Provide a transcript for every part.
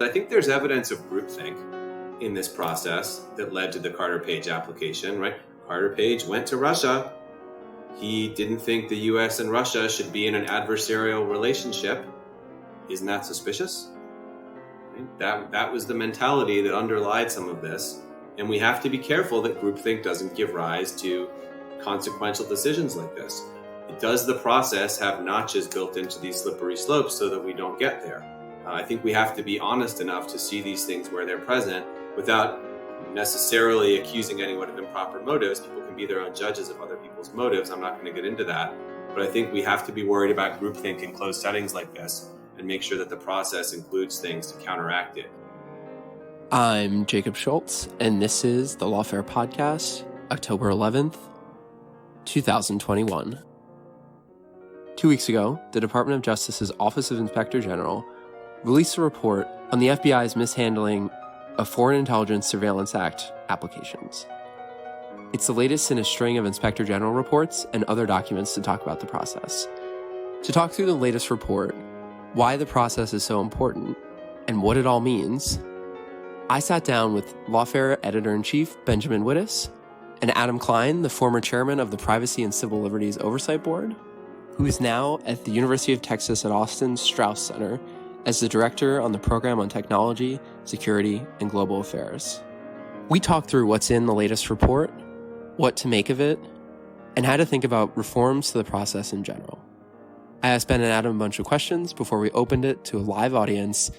I think there's evidence of groupthink in this process that led to the Carter Page application, right? Carter Page went to Russia. He didn't think the US and Russia should be in an adversarial relationship. Isn't that suspicious? Right? That was the mentality that underlied some of this. And we have to be careful that groupthink doesn't give rise to consequential decisions like this. Does the process have notches built into these slippery slopes so that we don't get there? I think we have to be honest enough to see these things where they're present without necessarily accusing anyone of improper motives. People can be their own judges of other people's motives. I'm not going to get into that. But I think we have to be worried about groupthink in closed settings like this and make sure that the process includes things to counteract it. I'm Jacob Schulz, and this is the Lawfare podcast, October 11th, 2021. 2 weeks ago, the Department of Justice's Office of Inspector General released a report on the FBI's mishandling of Foreign Intelligence Surveillance Act applications. It's the latest in a string of Inspector General reports and other documents to talk about the process. To talk through the latest report, why the process is so important, and what it all means, I sat down with Lawfare Editor-in-Chief Benjamin Wittes and Adam Klein, the former chairman of the Privacy and Civil Liberties Oversight Board, who is now at the University of Texas at Austin's Strauss Center as the director on the program on technology, security, and global affairs. We talked through what's in the latest report, what to make of it, and how to think about reforms to the process in general. I asked Ben and Adam a bunch of questions before we opened it to a live audience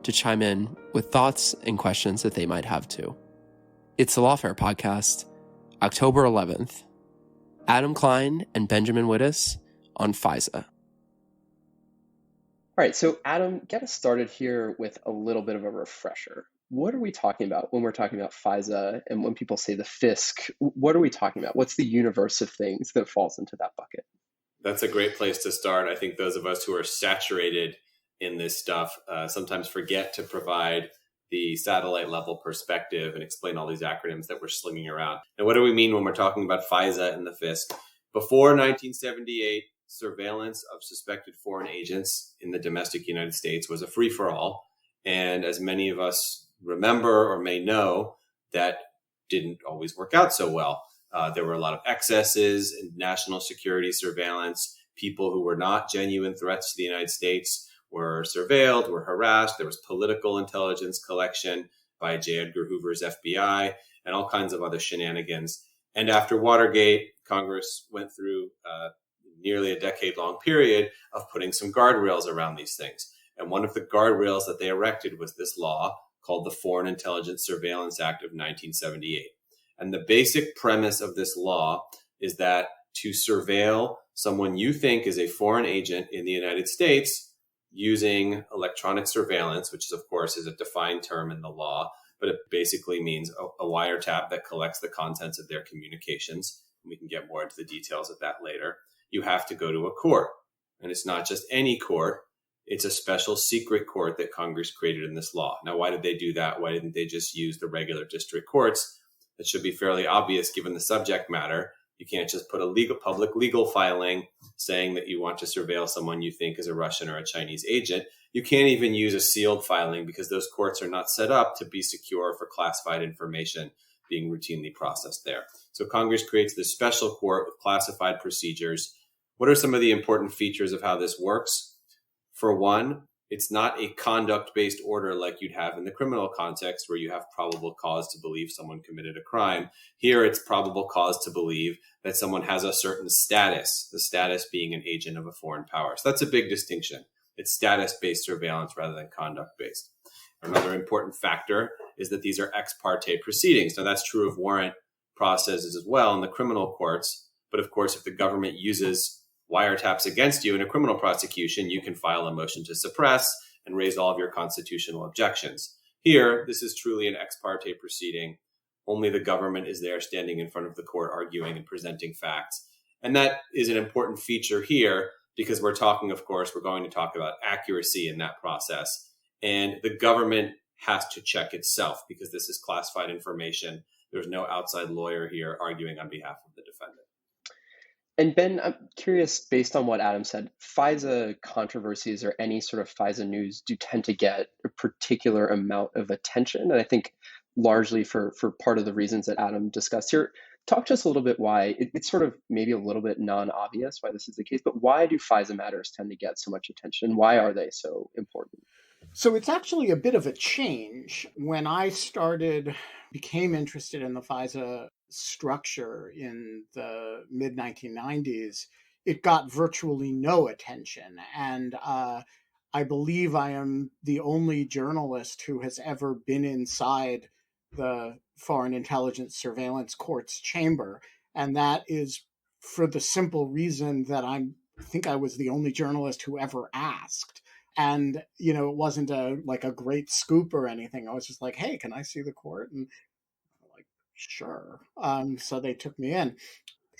to chime in with thoughts and questions that they might have too. It's the Lawfare podcast, October 11th. Adam Klein and Benjamin Wittes on FISA. All right, so Adam, get us started here with a little bit of a refresher. What are we talking about when we're talking about FISA, and when people say the FISC, what are we talking about? What's the universe of things that falls into that bucket? That's a great place to start. I think those of us who are saturated in this stuff sometimes forget to provide the satellite level perspective and explain all these acronyms that we're slinging around. And what do we mean when we're talking about FISA and the FISC? Before 1978, surveillance of suspected foreign agents in the domestic United States was a free-for-all. And as many of us remember or may know, that didn't always work out so well. There were a lot of excesses in national security surveillance. People who were not genuine threats to the United States were surveilled, were harassed. There was political intelligence collection by J. Edgar Hoover's FBI and all kinds of other shenanigans. And after Watergate, Congress went through nearly a decade-long period of putting some guardrails around these things. And one of the guardrails that they erected was this law called the Foreign Intelligence Surveillance Act of 1978. And the basic premise of this law is that to surveil someone you think is a foreign agent in the United States using electronic surveillance, which is, of course, is a defined term in the law, but it basically means a wiretap that collects the contents of their communications. And we can get more into the details of that later. You have to go to a court. And it's not just any court. It's a special secret court that Congress created in this law. Now, why did they do that? Why didn't they just use the regular district courts? That should be fairly obvious given the subject matter. You can't just put a public legal filing saying that you want to surveil someone you think is a Russian or a Chinese agent. You can't even use a sealed filing because those courts are not set up to be secure for classified information being routinely processed there. So Congress creates this special court with classified procedures. What are some of the important features of how this works? For one, it's not a conduct-based order like you'd have in the criminal context where you have probable cause to believe someone committed a crime. Here, it's probable cause to believe that someone has a certain status, the status being an agent of a foreign power. So that's a big distinction. It's status-based surveillance rather than conduct-based. Another important factor is that these are ex parte proceedings. Now, that's true of warrant processes as well in the criminal courts. But of course, if the government uses wiretaps against you in a criminal prosecution, you can file a motion to suppress and raise all of your constitutional objections. Here, this is truly an ex parte proceeding. Only the government is there standing in front of the court arguing and presenting facts. And that is an important feature here because we're going to talk about accuracy in that process. And the government has to check itself because this is classified information. There's no outside lawyer here arguing on behalf of the defendant. And Ben, I'm curious, based on what Adam said, FISA controversies or any sort of FISA news do tend to get a particular amount of attention. And I think largely for part of the reasons that Adam discussed here. Talk to us a little bit why it's sort of maybe a little bit non-obvious why this is the case, but why do FISA matters tend to get so much attention? Why are they so important? So it's actually a bit of a change. When I became interested in the FISA structure in the mid 1990s, it got virtually no attention. And I believe I am the only journalist who has ever been inside the Foreign Intelligence Surveillance Court's chamber. And that is for the simple reason that I think I was the only journalist who ever asked. And, it wasn't like a great scoop or anything. I was just like, hey, can I see the court? And I'm like, sure. So they took me in.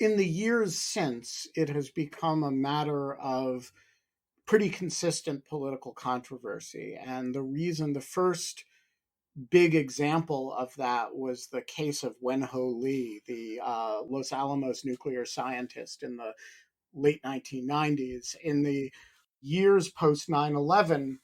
In the years since, it has become a matter of pretty consistent political controversy. And the first big example of that was the case of Wen-Ho Lee, the Los Alamos nuclear scientist in the late 1990s. In the years post 9/11,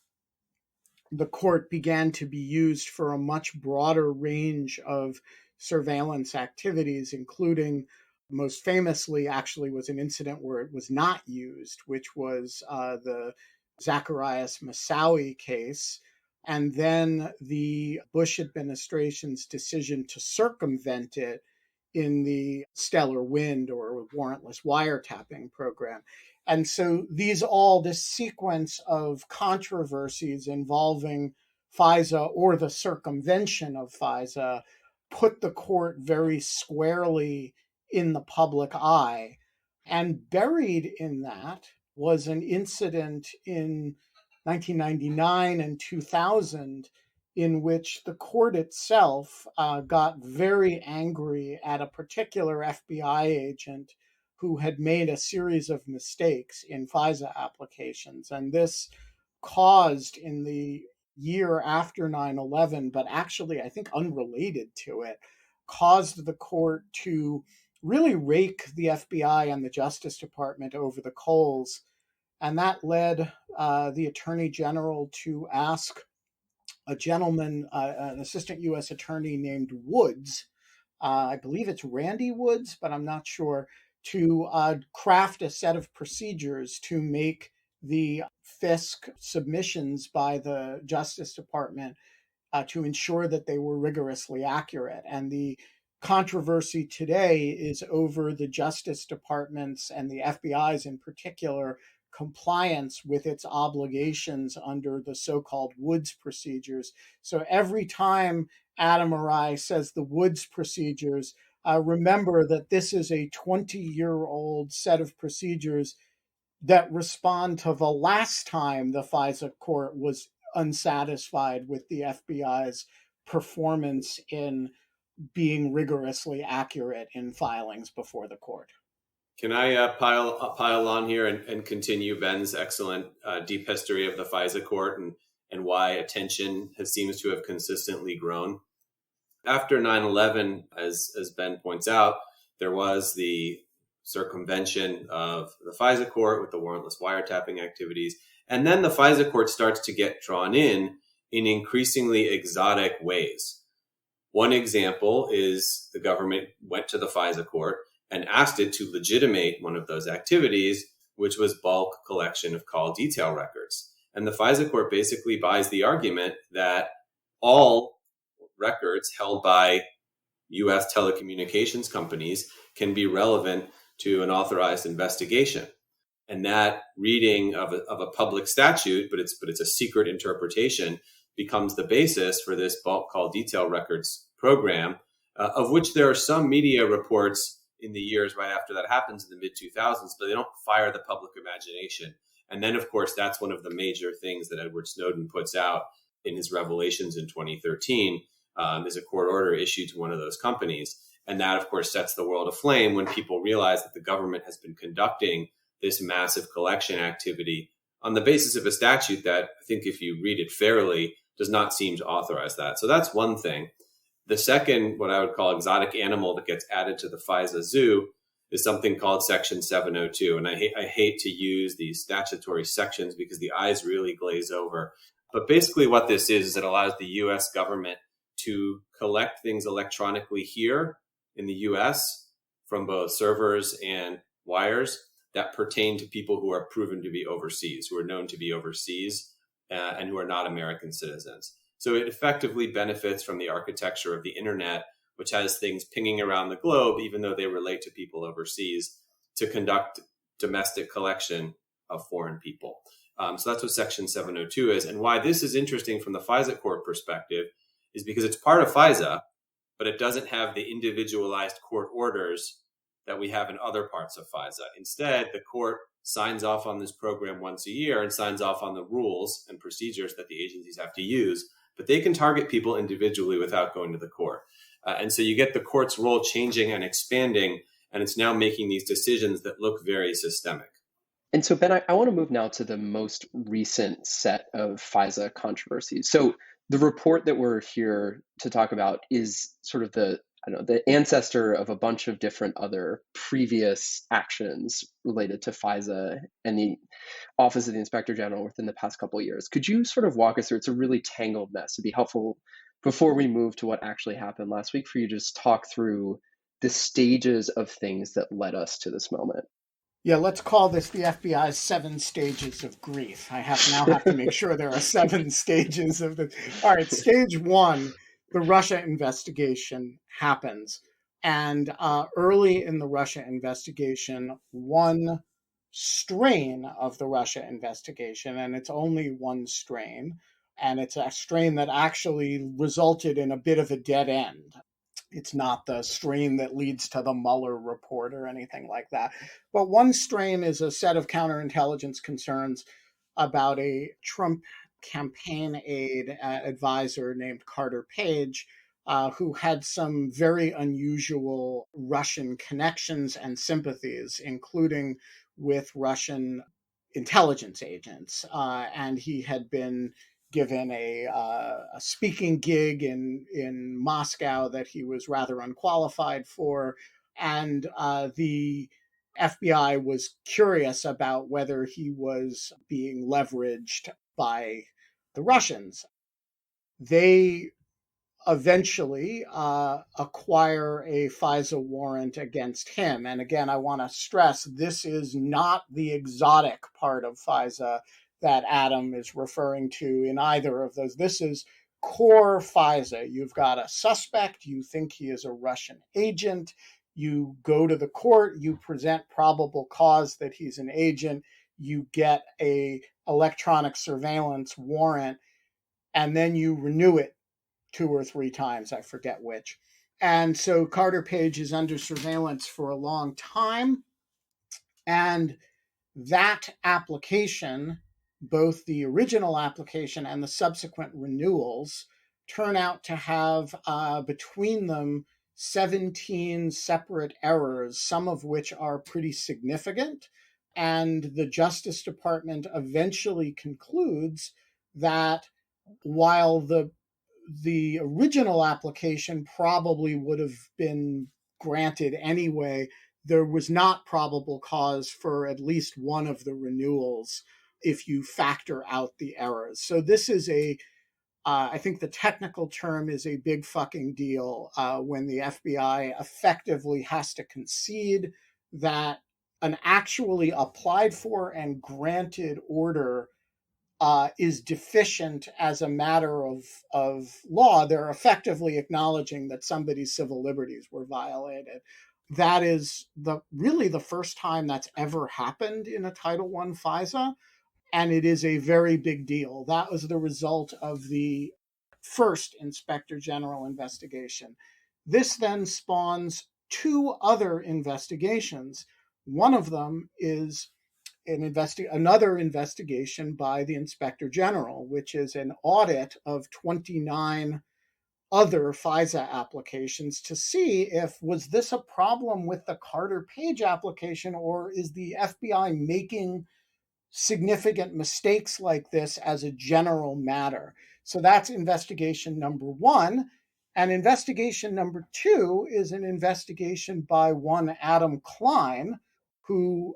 the court began to be used for a much broader range of surveillance activities, including most famously actually was an incident where it was not used, which was the Zacharias Moussaoui case. And then the Bush administration's decision to circumvent it in the Stellar Wind or warrantless wiretapping program. And so this sequence of controversies involving FISA or the circumvention of FISA put the court very squarely in the public eye. And buried in that was an incident in 1999 and 2000 in which the court itself got very angry at a particular FBI agent who had made a series of mistakes in FISA applications. And this caused, in the year after 9/11, but actually I think unrelated to it, caused the court to really rake the FBI and the Justice Department over the coals. And that led the Attorney General to ask a gentleman, an assistant U.S. attorney named Woods, I believe it's Randy Woods, but I'm not sure, to craft a set of procedures to make the FISC submissions by the Justice Department to ensure that they were rigorously accurate. And the controversy today is over the Justice Department's and the FBI's in particular compliance with its obligations under the so-called Woods procedures. So every time Adam or I says the Woods procedures, remember that this is a 20-year-old set of procedures that respond to the last time the FISA court was unsatisfied with the FBI's performance in being rigorously accurate in filings before the court. Can I pile on here and continue Ben's excellent deep history of the FISA court and why attention seems to have consistently grown? After 9/11, as Ben points out, there was the circumvention of the FISA court with the warrantless wiretapping activities. And then the FISA court starts to get drawn in increasingly exotic ways. One example is the government went to the FISA court and asked it to legitimate one of those activities, which was bulk collection of call detail records. And the FISA court basically buys the argument that all records held by U.S. telecommunications companies can be relevant to an authorized investigation. And that reading of a public statute, but it's a secret interpretation, becomes the basis for this bulk call detail records program, of which there are some media reports in the years right after that happens in the mid-2000s, but they don't fire the public imagination. And then, of course, that's one of the major things that Edward Snowden puts out in his revelations in 2013, is a court order issued to one of those companies. And that, of course, sets the world aflame when people realize that the government has been conducting this massive collection activity on the basis of a statute that I think, if you read it fairly, does not seem to authorize that. So that's one thing. The second, what I would call exotic animal that gets added to the FISA zoo, is something called Section 702. And I hate to use these statutory sections because the eyes really glaze over. But basically what this is it allows the U.S. government to collect things electronically here in the U.S. from both servers and wires that pertain to people who are proven to be overseas, who are known to be overseas, and who are not American citizens. So it effectively benefits from the architecture of the internet, which has things pinging around the globe, even though they relate to people overseas, to conduct domestic collection of foreign people. So that's what Section 702 is. And why this is interesting from the FISA court perspective is because it's part of FISA, but it doesn't have the individualized court orders that we have in other parts of FISA. Instead, the court signs off on this program once a year and signs off on the rules and procedures that the agencies have to use, but they can target people individually without going to the court. And so you get the court's role changing and expanding, and it's now making these decisions that look very systemic. And so, Ben, I want to move now to the most recent set of FISA controversies. So the report that we're here to talk about is sort of the ancestor of a bunch of different other previous actions related to FISA and the Office of the Inspector General within the past couple of years. Could you sort of walk us through? It's a really tangled mess. It'd be helpful before we move to what actually happened last week for you to just talk through the stages of things that led us to this moment. Yeah, let's call this the FBI's 7 stages of grief. I now have to make sure there are 7 stages of the. All right, stage 1, the Russia investigation happens. And early in the Russia investigation, one strain of the Russia investigation, and it's only one strain, and it's a strain that actually resulted in a bit of a dead end. It's not the strain that leads to the Mueller report or anything like that. But one strain is a set of counterintelligence concerns about a Trump campaign aide advisor named Carter Page, who had some very unusual Russian connections and sympathies, including with Russian intelligence agents. And he had been given a speaking gig in Moscow that he was rather unqualified for. And the FBI was curious about whether he was being leveraged by the Russians. They eventually acquire a FISA warrant against him. And again, I want to stress, this is not the exotic part of FISA that Adam is referring to in either of those. This is core FISA. You've got a suspect, you think he is a Russian agent, you go to the court, you present probable cause that he's an agent, you get a electronic surveillance warrant, and then you renew it 2 or 3 times, I forget which. And so Carter Page is under surveillance for a long time. And that application, both the original application and the subsequent renewals, turn out to have between them 17 separate errors, some of which are pretty significant. And the Justice Department eventually concludes that while the original application probably would have been granted anyway, there was not probable cause for at least one of the renewals if you factor out the errors. So this is I think the technical term is a big fucking deal when the FBI effectively has to concede that an actually applied for and granted order is deficient as a matter of law. They're effectively acknowledging that somebody's civil liberties were violated. That is really the first time that's ever happened in a Title I FISA, and it is a very big deal. That was the result of the first Inspector General investigation. This then spawns 2 other investigations. One of them is another investigation by the Inspector General, which is an audit of 29 other FISA applications to see was this a problem with the Carter Page application, or is the FBI making significant mistakes like this as a general matter? So that's investigation number 1. And investigation number 2 is an investigation by one Adam Klein, who,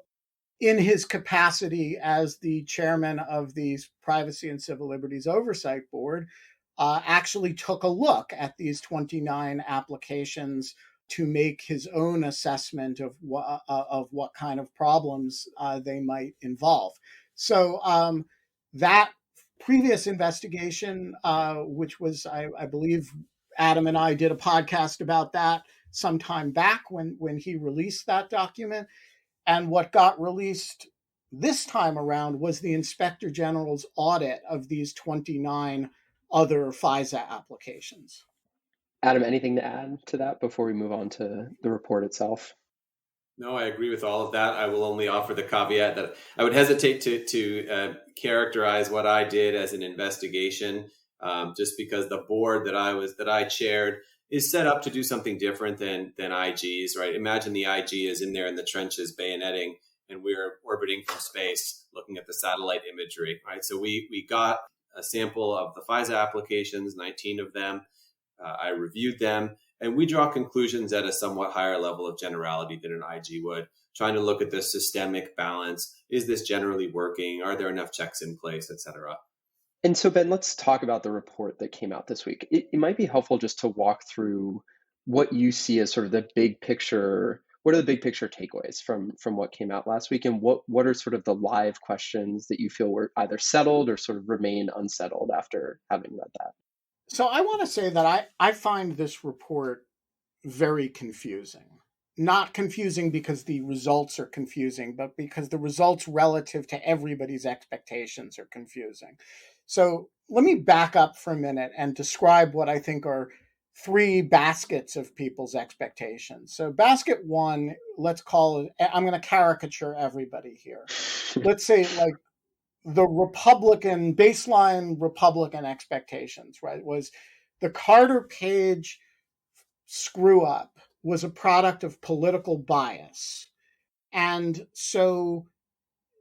in his capacity as the chairman of the Privacy and Civil Liberties Oversight Board, actually took a look at these 29 applications to make his own assessment of what kind of problems they might involve. So that previous investigation, which was, I believe, Adam and I did a podcast about that sometime back when he released that document. And what got released this time around was the Inspector General's audit of these 29 other FISA applications. Adam, anything to add to that before we move on to the report itself? No, I agree with all of that. I will only offer the caveat that I would hesitate to characterize what I did as an investigation, just because the board that I chaired is set up to do something different than IGs, right? Imagine the IG is in there in the trenches bayoneting, and we're orbiting from space looking at the satellite imagery, right? So we got a sample of the FISA applications, 19 of them. I reviewed them, and we draw conclusions at a somewhat higher level of generality than an IG would, trying to look at the systemic balance. Is this generally working? Are there enough checks in place, et cetera? And so, Ben, let's talk about the report that came out this week. It might be helpful just to walk through what you see as sort of the big picture. What are the big picture takeaways from what came out last week? And what are sort of the live questions that you feel were either settled or sort of remain unsettled after having read that? So I want to say that I find this report very confusing. Not confusing because the results are confusing, but because the results relative to everybody's expectations are confusing. So let me back up for a minute and describe what I think are 3 baskets of people's expectations. So basket 1, let's call it, I'm going to caricature everybody here. Let's say like the baseline Republican expectations, right, was the Carter Page screw up was a product of political bias. And so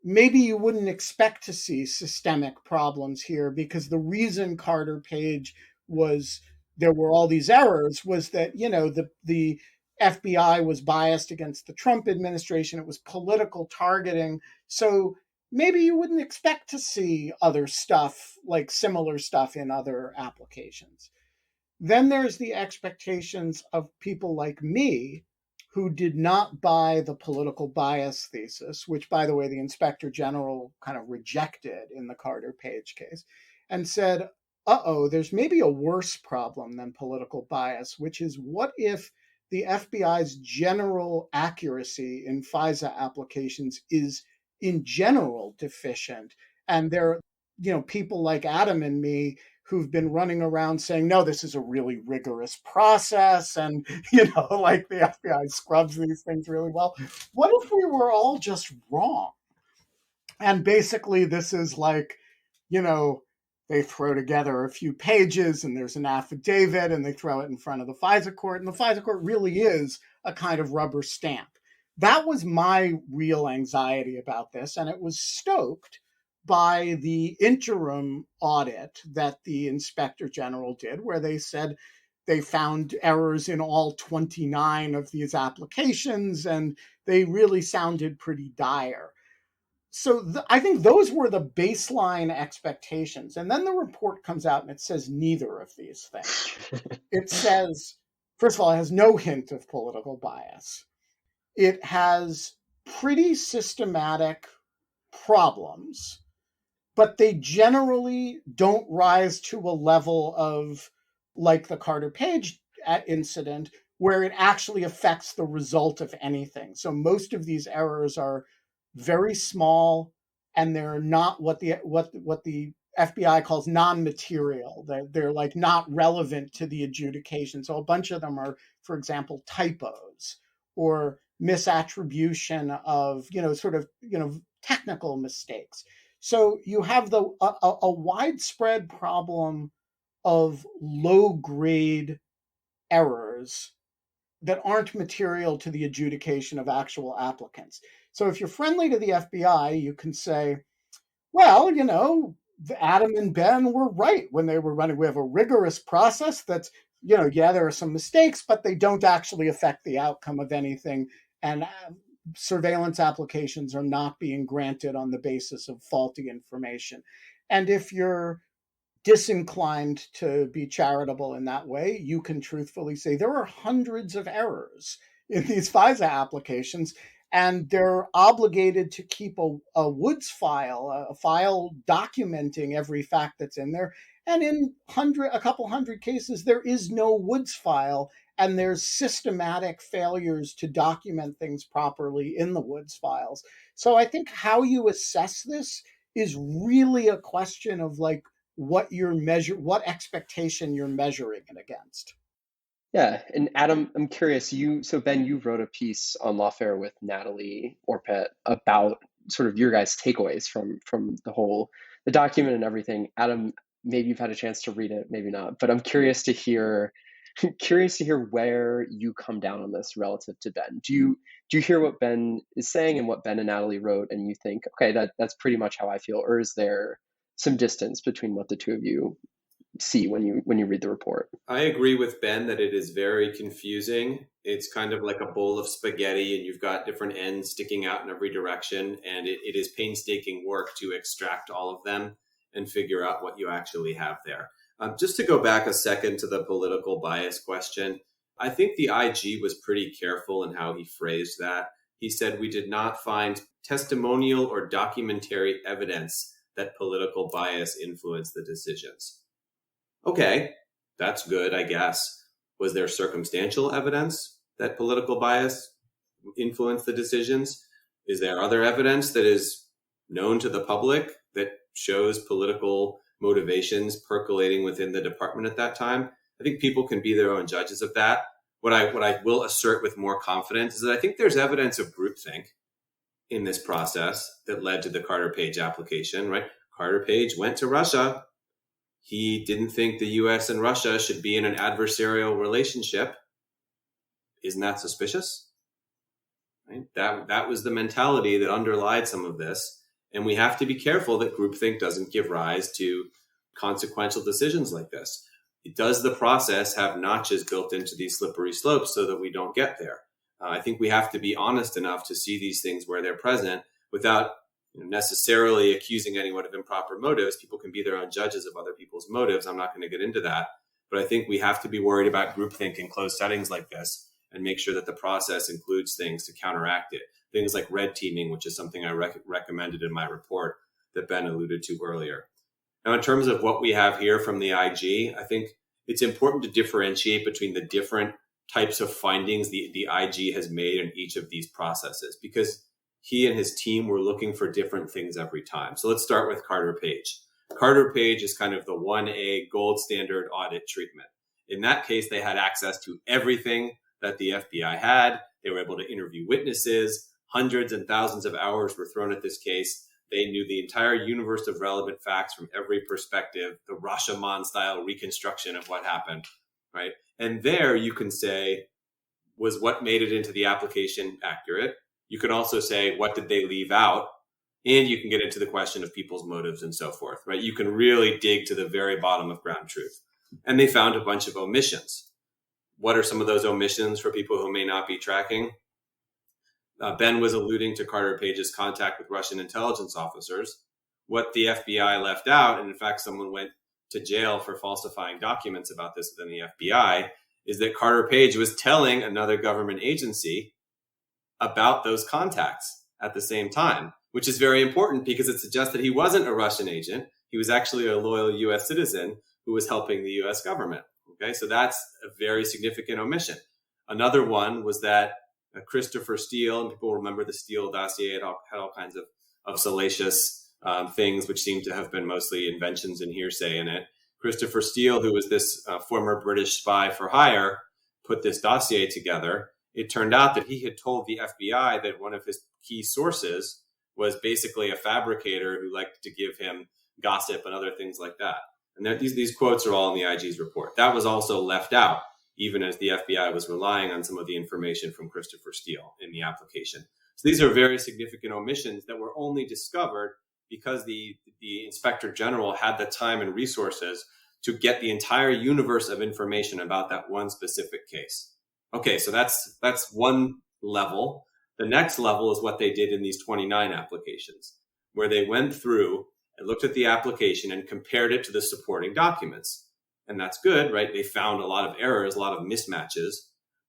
maybe you wouldn't expect to see systemic problems here, because the reason Carter Page there were all these errors was that, the FBI was biased against the Trump administration. It was political targeting. So maybe you wouldn't expect to see other stuff, like similar stuff in other applications. Then there's the expectations of people like me who did not buy the political bias thesis, which, by the way, the Inspector General kind of rejected in the Carter Page case, and said, there's maybe a worse problem than political bias, which is, what if the FBI's general accuracy in FISA applications is in general deficient? And there are, people like Adam and me who've been running around saying, no, this is a really rigorous process, and, like the FBI scrubs these things really well. What if we were all just wrong? And basically this is like, they throw together a few pages and there's an affidavit and they throw it in front of the FISA court, and the FISA court really is a kind of rubber stamp. That was my real anxiety about this, and it was stoked by the interim audit that the Inspector General did, where they said they found errors in all 29 of these applications, and they really sounded pretty dire. So I think those were the baseline expectations. And then the report comes out and it says neither of these things. It says, first of all, it has no hint of political bias. It has pretty systematic problems, but they generally don't rise to a level of, like the Carter Page incident, where it actually affects the result of anything. So most of these errors are very small, and they're not what the FBI calls non-material. They're like not relevant to the adjudication. So a bunch of them are, for example, typos or misattribution of, technical mistakes. So you have a widespread problem of low-grade errors that aren't material to the adjudication of actual applicants. So if you're friendly to the FBI, you can say, well, Adam and Ben were right when they were running. We have a rigorous process that's there are some mistakes, but they don't actually affect the outcome of anything. And surveillance applications are not being granted on the basis of faulty information. And if you're disinclined to be charitable in that way, you can truthfully say there are hundreds of errors in these FISA applications, and they're obligated to keep a Woods file, a file documenting every fact that's in there. And in a couple hundred cases, there is no Woods file, and there's systematic failures to document things properly in the Woods files. So I think how you assess this is really a question of like what what expectation you're measuring it against. Yeah, and Adam, I'm curious. Ben, you wrote a piece on Lawfare with Natalie Orpet about sort of your guys' takeaways from the document and everything. Adam, maybe you've had a chance to read it, maybe not, but I'm curious to hear where you come down on this relative to Ben. Do you hear what Ben is saying and what Ben and Natalie wrote, and you think, okay, that's pretty much how I feel, or is there some distance between what the two of you see when you read the report? I agree with Ben that it is very confusing. It's kind of like a bowl of spaghetti, and you've got different ends sticking out in every direction, and it is painstaking work to extract all of them and figure out what you actually have there. Just to go back a second to the political bias question, I think the IG was pretty careful in how he phrased that. He said, "We did not find testimonial or documentary evidence that political bias influenced the decisions." Okay, that's good, I guess. Was there circumstantial evidence that political bias influenced the decisions? Is there other evidence that is known to the public that shows political motivations percolating within the department at that time? I think people can be their own judges of that. What I will assert with more confidence is that I think there's evidence of groupthink in this process that led to the Carter Page application, right? Carter Page went to Russia. He didn't think the US and Russia should be in an adversarial relationship. Isn't that suspicious? Right? That was the mentality that underlied some of this. And we have to be careful that groupthink doesn't give rise to consequential decisions like this. Does the process have notches built into these slippery slopes so that we don't get there? I think we have to be honest enough to see these things where they're present without necessarily accusing anyone of improper motives. People can be their own judges of other people's motives. I'm not going to get into that. But I think we have to be worried about groupthink in closed settings like this and make sure that the process includes things to counteract it. Things like red teaming, which is something I recommended in my report that Ben alluded to earlier. Now, in terms of what we have here from the IG, I think it's important to differentiate between the different types of findings the IG has made in each of these processes, because he and his team were looking for different things every time. So let's start with Carter Page. Carter Page is kind of the 1A gold standard audit treatment. In that case, they had access to everything that the FBI had. They were able to interview witnesses. Hundreds and thousands of hours were thrown at this case. They knew the entire universe of relevant facts from every perspective, the Rashomon style reconstruction of what happened, right? And there you can say, was what made it into the application accurate? You can also say, what did they leave out? And you can get into the question of people's motives and so forth, right? You can really dig to the very bottom of ground truth. And they found a bunch of omissions. What are some of those omissions for people who may not be tracking? Ben was alluding to Carter Page's contact with Russian intelligence officers. What the FBI left out, and in fact, someone went to jail for falsifying documents about this within the FBI, is that Carter Page was telling another government agency about those contacts at the same time, which is very important because it suggests that he wasn't a Russian agent. He was actually a loyal US citizen who was helping the US government. Okay, so that's a very significant omission. Another one was that Christopher Steele, and people remember the Steele dossier, had all kinds of salacious things, which seem to have been mostly inventions and hearsay in it. Christopher Steele, who was this former British spy for hire, put this dossier together. It turned out that he had told the FBI that one of his key sources was basically a fabricator who liked to give him gossip and other things like that. And these quotes are all in the IG's report. That was also left out, even as the FBI was relying on some of the information from Christopher Steele in the application. So these are very significant omissions that were only discovered because the Inspector General had the time and resources to get the entire universe of information about that one specific case. Okay, so that's one level. The next level is what they did in these 29 applications, where they went through and looked at the application and compared it to the supporting documents. And that's good, right? They found a lot of errors, a lot of mismatches.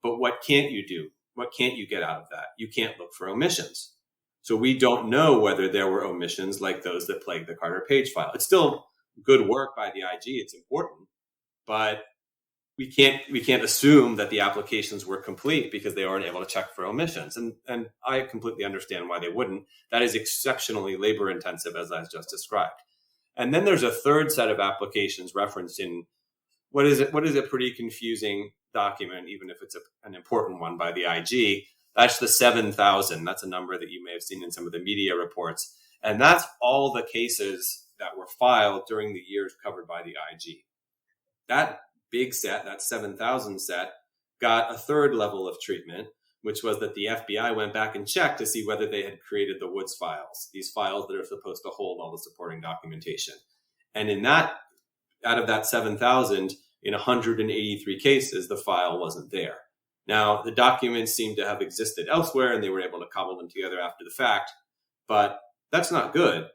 But what can't you do? What can't you get out of that? You can't look for omissions. So we don't know whether there were omissions like those that plagued the Carter Page file. It's still good work by the IG. It's important, but we can't assume that the applications were complete because they weren't able to check for omissions. And I completely understand why they wouldn't. That is exceptionally labor intensive, as I just described. And then there's a third set of applications referenced in what is a pretty confusing document, even if it's an important one by the IG. That's the 7,000. That's a number that you may have seen in some of the media reports. And that's all the cases that were filed during the years covered by the IG. That big set, that 7,000 set, got a third level of treatment, which was that the FBI went back and checked to see whether they had created the Woods files, these files that are supposed to hold all the supporting documentation. And in that, out of that 7,000, in 183 cases, the file wasn't there. Now, the documents seem to have existed elsewhere, and they were able to cobble them together after the fact, but that's not good.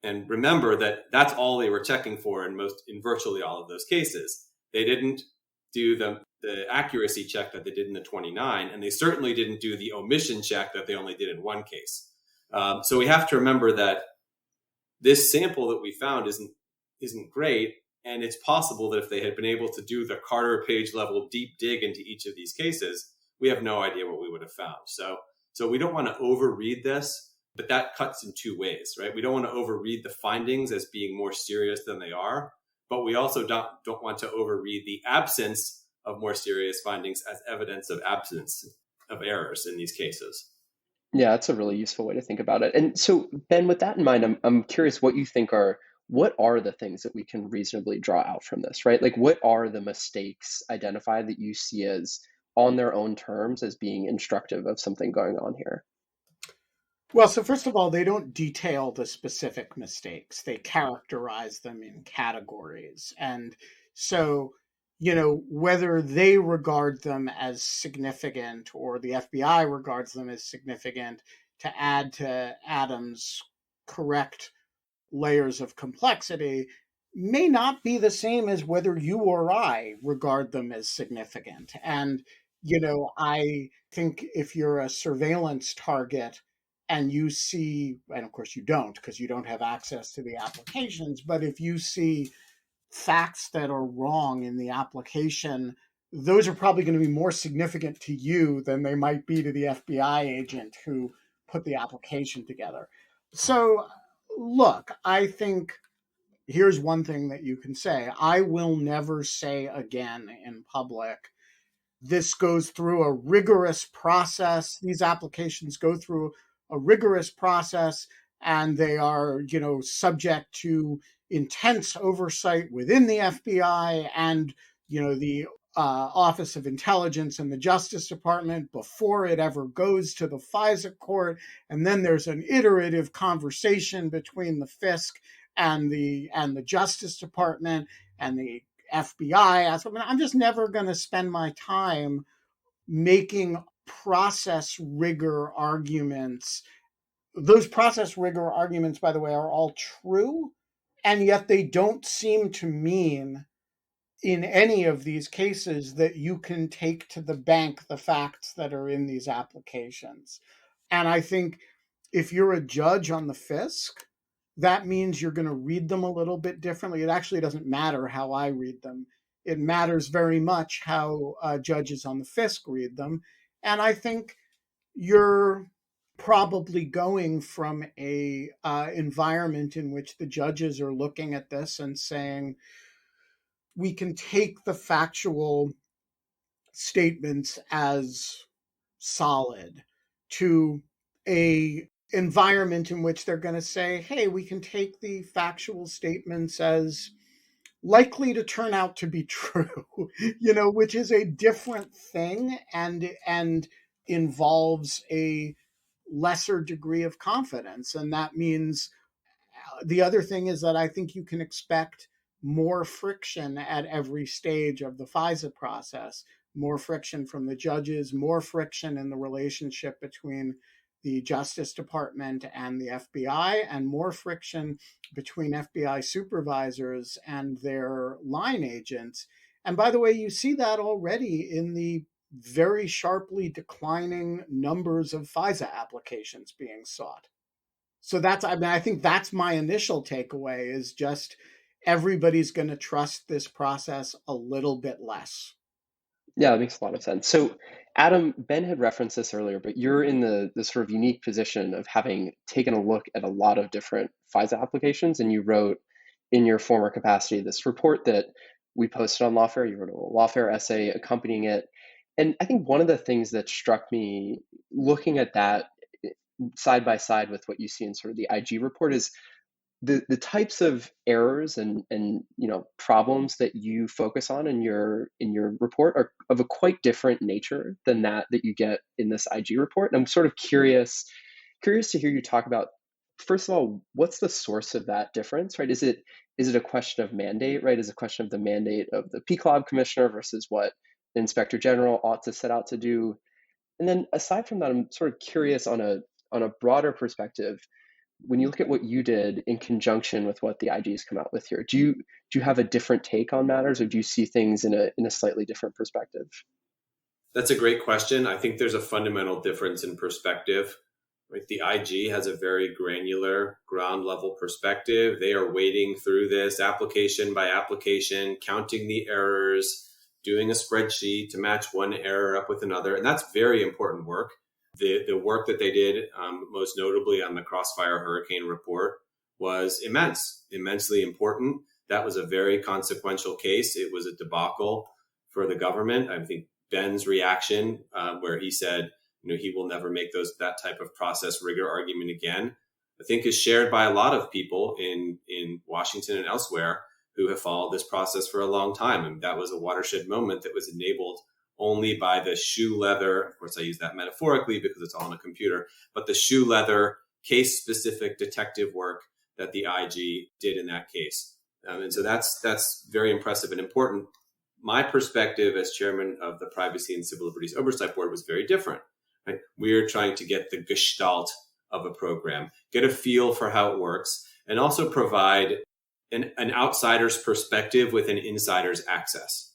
And remember that that's all they were checking for in virtually all of those cases. They didn't do the accuracy check that they did in the 29, and they certainly didn't do the omission check that they only did in one case. So we have to remember that this sample that we found isn't great, and it's possible that if they had been able to do the Carter Page level deep dig into each of these cases, we have no idea what we would have found. So we don't want to overread this, but that cuts in two ways, right? We don't want to overread the findings as being more serious than they are, but we also don't want to overread the absence of more serious findings as evidence of absence of errors in these cases. Yeah, that's a really useful way to think about it. And so, Ben, with that in mind, I'm curious what are the things that we can reasonably draw out from this, right? Like, what are the mistakes identified that you see as on their own terms as being instructive of something going on here? Well, so first of all, they don't detail the specific mistakes. They characterize them in categories. And so, whether they regard them as significant or the FBI regards them as significant, to add to Adam's correct layers of complexity, may not be the same as whether you or I regard them as significant. And, I think if you're a surveillance target and you see, and of course you don't because you don't have access to the applications, but if you see facts that are wrong in the application, those are probably going to be more significant to you than they might be to the FBI agent who put the application together. So, look, I think here's one thing that you can say. I will never say again in public, this goes through a rigorous process. These applications go through a rigorous process, and they are, subject to intense oversight within the FBI and, the Office of Intelligence and the Justice Department before it ever goes to the FISA court. And then there's an iterative conversation between the FISC and the Justice Department and the FBI. I'm just never going to spend my time making process rigor arguments. Those process rigor arguments, by the way, are all true, and yet they don't seem to mean in any of these cases that you can take to the bank the facts that are in these applications. And I think if you're a judge on the FISC, that means you're going to read them a little bit differently. It actually doesn't matter how I read them. It matters very much how judges on the FISC read them. And I think you're probably going from a environment in which the judges are looking at this and saying, we can take the factual statements as solid, to a environment in which they're going to say, hey, we can take the factual statements as likely to turn out to be true, which is a different thing and involves a lesser degree of confidence. And that means the other thing is that I think you can expect more friction at every stage of the FISA process, more friction from the judges, more friction in the relationship between the Justice Department and the FBI, and more friction between FBI supervisors and their line agents. And by the way, you see that already in the very sharply declining numbers of FISA applications being sought. So I think that's my initial takeaway, is just everybody's going to trust this process a little bit less. Yeah, that makes a lot of sense. So, Adam, Ben had referenced this earlier, but you're in the sort of unique position of having taken a look at a lot of different FISA applications, and you wrote in your former capacity this report that we posted on Lawfare. You wrote a Lawfare essay accompanying it. And I think one of the things that struck me looking at that side by side with what you see in sort of the IG report is the types of errors and problems that you focus on in your report are of a quite different nature than that you get in this IG report. And I'm sort of curious to hear you talk about, first of all, what's the source of that difference, right? Is it a question of mandate, right? Is it a question of the mandate of the PCLOB commissioner versus what the inspector general ought to set out to do? And then aside from that, I'm sort of curious on a broader perspective, when you look at what you did in conjunction with what the IG's come out with here, do you have a different take on matters, or do you see things in a slightly different perspective? That's a great question. I think there's a fundamental difference in perspective. Right? The IG has a very granular, ground level perspective. They are wading through this application by application, counting the errors, doing a spreadsheet to match one error up with another. And that's very important work. The work that they did, most notably on the Crossfire Hurricane report, was immensely important. That was a very consequential case. It was a debacle for the government. I think Ben's reaction, where he said, he will never make that type of process rigor argument again, I think is shared by a lot of people in Washington and elsewhere who have followed this process for a long time. And that was a watershed moment that was enabled only by the shoe leather. Of course, I use that metaphorically because it's all on a computer, but the shoe leather case-specific detective work that the IG did in that case. And so that's very impressive and important. My perspective as chairman of the Privacy and Civil Liberties Oversight Board was very different. Right? We're trying to get the gestalt of a program, get a feel for how it works, and also provide an outsider's perspective with an insider's access,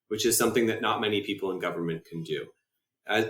which is something that not many people in government can do.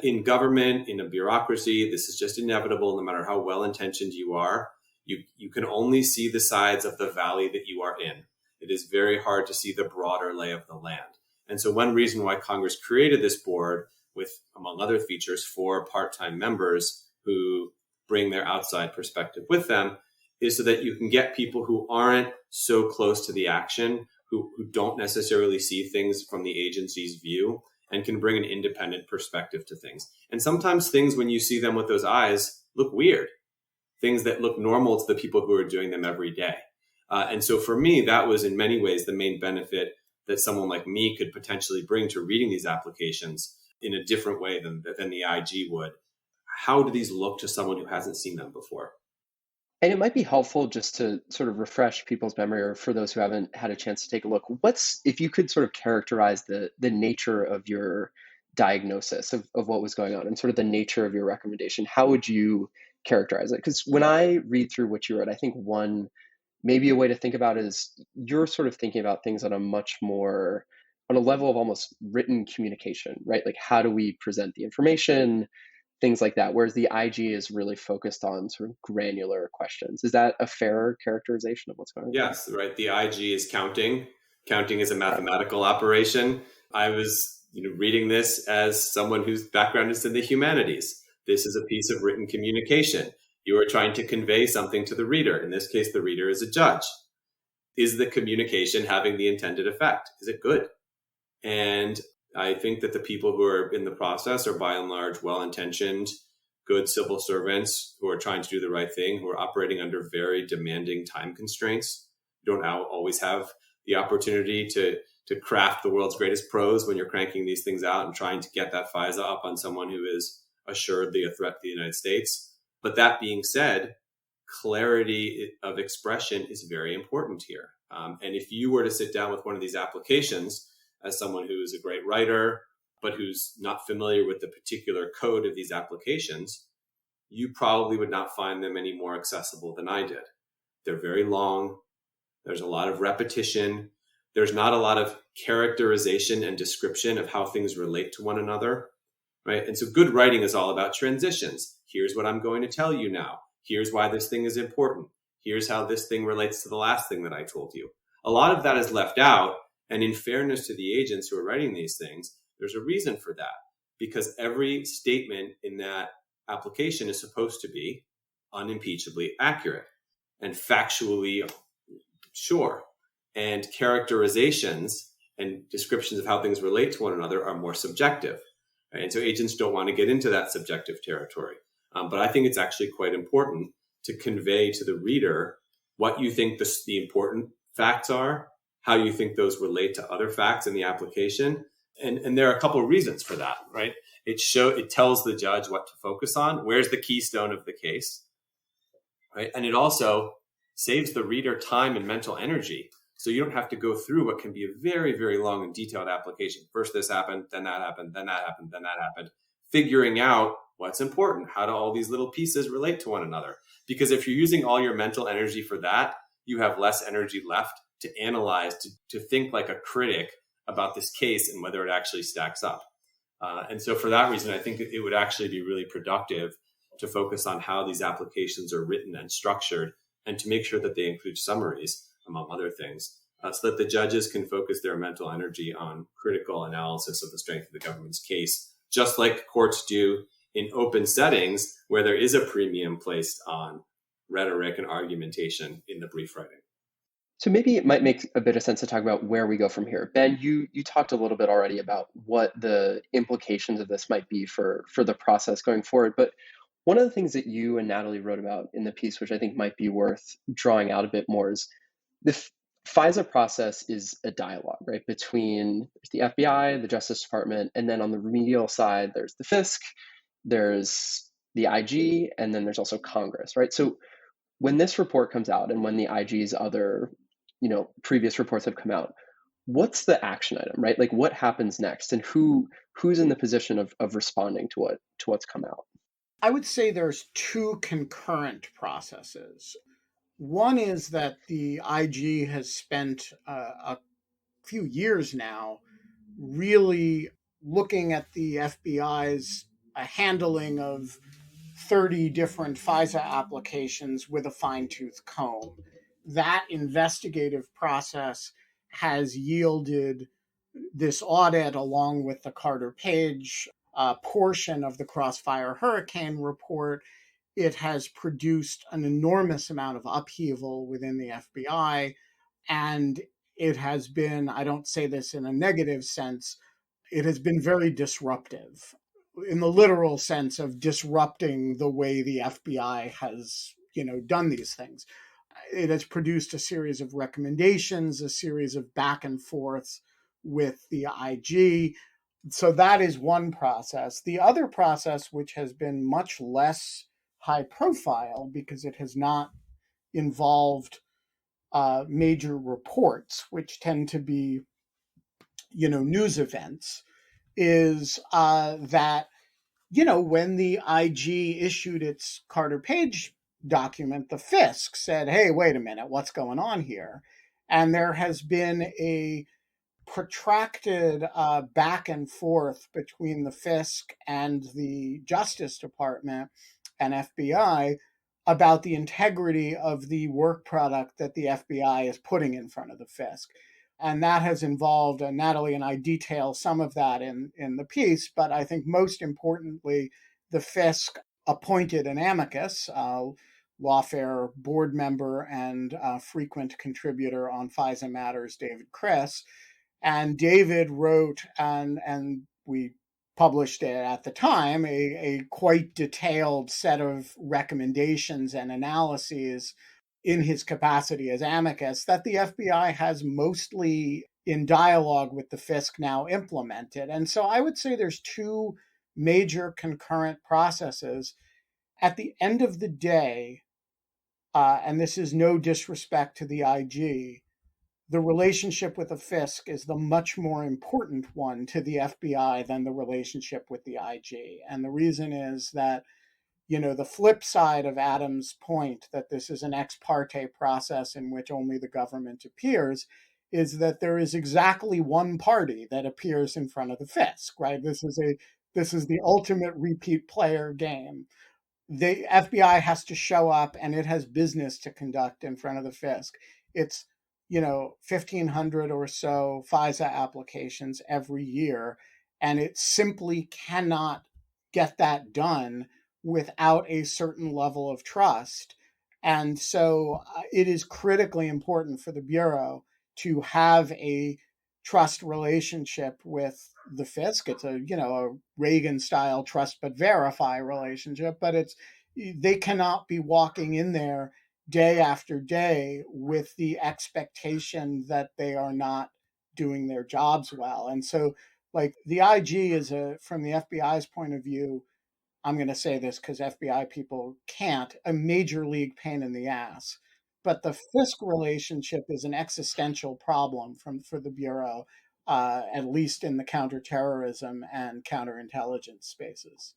In government, in a bureaucracy, this is just inevitable. No matter how well-intentioned you are, you can only see the sides of the valley that you are in. It is very hard to see the broader lay of the land. And so one reason why Congress created this board with, among other features, 4 part-time members who bring their outside perspective with them is so that you can get people who aren't so close to the action, who don't necessarily see things from the agency's view, and can bring an independent perspective to things. And sometimes things, when you see them with those eyes, look weird. Things that look normal to the people who are doing them every day. And so for me, that was in many ways the main benefit that someone like me could potentially bring to reading these applications in a different way than the IG would. How do these look to someone who hasn't seen them before? And it might be helpful just to sort of refresh people's memory, or for those who haven't had a chance to take a look, if you could sort of characterize the nature of your diagnosis of what was going on and sort of the nature of your recommendation, how would you characterize it? Because when I read through what you wrote, I think maybe a way to think about it is you're sort of thinking about things on a level of almost written communication, right? Like, how do we present the information? Things like that, whereas the IG is really focused on sort of granular questions. Is that a fair characterization of what's going on? Yes, right. The IG is counting. Counting is a mathematical operation. I was reading this as someone whose background is in the humanities. This is a piece of written communication. You are trying to convey something to the reader. In this case, the reader is a judge. Is the communication having the intended effect? Is it good? And I think that the people who are in the process are by and large well-intentioned, good civil servants who are trying to do the right thing, who are operating under very demanding time constraints. You don't always have the opportunity to craft the world's greatest prose when you're cranking these things out and trying to get that FISA up on someone who is assuredly a threat to the United States. But that being said, clarity of expression is very important here. And if you were to sit down with one of these applications as someone who is a great writer, but who's not familiar with the particular code of these applications, you probably would not find them any more accessible than I did. They're very long. There's a lot of repetition. There's not a lot of characterization and description of how things relate to one another, right? And so good writing is all about transitions. Here's what I'm going to tell you now. Here's why this thing is important. Here's how this thing relates to the last thing that I told you. A lot of that is left out. And in fairness to the agents who are writing these things, there's a reason for that, because every statement in that application is supposed to be unimpeachably accurate and factually sure. And characterizations and descriptions of how things relate to one another are more subjective. Right? And so agents don't want to get into that subjective territory. But I think it's actually quite important to convey to the reader what you think the important facts are, how you think those relate to other facts in the application. And there are a couple of reasons for that, right? It tells the judge what to focus on. Where's the keystone of the case, right? And it also saves the reader time and mental energy. So you don't have to go through what can be a very, very long and detailed application. First this happened, then that happened, then that happened, then that happened. Figuring out what's important. How do all these little pieces relate to one another? Because if you're using all your mental energy for that, you have less energy left to analyze, to think like a critic about this case and whether it actually stacks up. And so for that reason, I think it would actually be really productive to focus on how these applications are written and structured, and to make sure that they include summaries, among other things, so that the judges can focus their mental energy on critical analysis of the strength of the government's case, just like courts do in open settings where there is a premium placed on rhetoric and argumentation in the brief writing. So maybe it might make a bit of sense to talk about where we go from here. Ben, you talked a little bit already about what the implications of this might be for the process going forward. But one of the things that you and Natalie wrote about in the piece, which I think might be worth drawing out a bit more, is the FISA process is a dialogue, right, between the FBI, the Justice Department, and then on the remedial side, there's the FISC, there's the IG, and then there's also Congress, right? So when this report comes out and when the IG's other previous reports have come out, what's the action item, right? Like what happens next, and who's in the position of responding to what's come out? I would say there's two concurrent processes. One is that the IG has spent a few years now really looking at the FBI's handling of 30 different FISA applications with a fine-tooth comb. That investigative process has yielded this audit, along with the Carter-Page portion of the Crossfire Hurricane report. It has produced an enormous amount of upheaval within the FBI, and it has been, I don't say this in a negative sense, it has been very disruptive, in the literal sense of disrupting the way the FBI has, done these things. It has produced a series of recommendations, a series of back and forths with the IG. So that is one process. The other process, which has been much less high profile because it has not involved major reports, which tend to be, news events, is that, when the IG issued its Carter-Page document, the FISC said, hey, wait a minute, what's going on here? And there has been a protracted back and forth between the FISC and the Justice Department and FBI about the integrity of the work product that the FBI is putting in front of the FISC. And that has involved, and Natalie and I detail some of that in the piece, but I think most importantly, the FISC appointed an amicus, Lawfare board member and frequent contributor on FISA matters, David Criss. And David wrote, and we published it at the time, a quite detailed set of recommendations and analyses in his capacity as amicus that the FBI has mostly in dialogue with the FISC now implemented. And so I would say there's two major concurrent processes. At the end of the day, and this is no disrespect to the IG, the relationship with the FISC is the much more important one to the FBI than the relationship with the IG. And the reason is that, the flip side of Adam's point that this is an ex parte process in which only the government appears is that there is exactly one party that appears in front of the FISC, right? This is the ultimate repeat player game. The FBI has to show up and it has business to conduct in front of the FISC. It's 1,500 or so FISA applications every year, and it simply cannot get that done without a certain level of trust. And so it is critically important for the Bureau to have a trust relationship with the FISC. It's a Reagan style trust but verify relationship, but they cannot be walking in there day after day with the expectation that they are not doing their jobs well. And so like the IG is from the FBI's point of view, I'm going to say this because FBI people can't, a major league pain in the ass. But the FISC relationship is an existential problem for the Bureau, at least in the counterterrorism and counterintelligence spaces.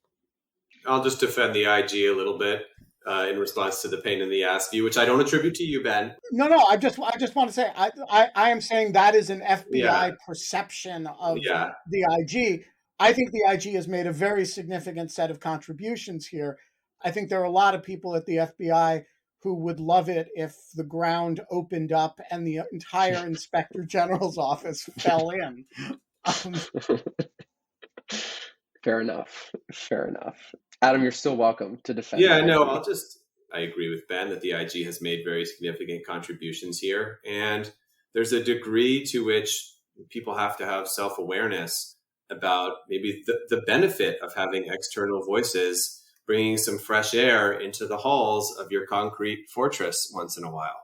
I'll just defend the IG a little bit in response to the pain in the ass view, which I don't attribute to you, Ben. No, I just want to say I am saying that is an FBI perception of the IG. I think the IG has made a very significant set of contributions here. I think there are a lot of people at the FBI who would love it if the ground opened up and the entire Inspector General's office fell in. Fair enough. Adam, you're still welcome to defend. Yeah, no, I agree with Ben that the IG has made very significant contributions here. And there's a degree to which people have to have self-awareness about maybe the benefit of having external voices bringing some fresh air into the halls of your concrete fortress once in a while,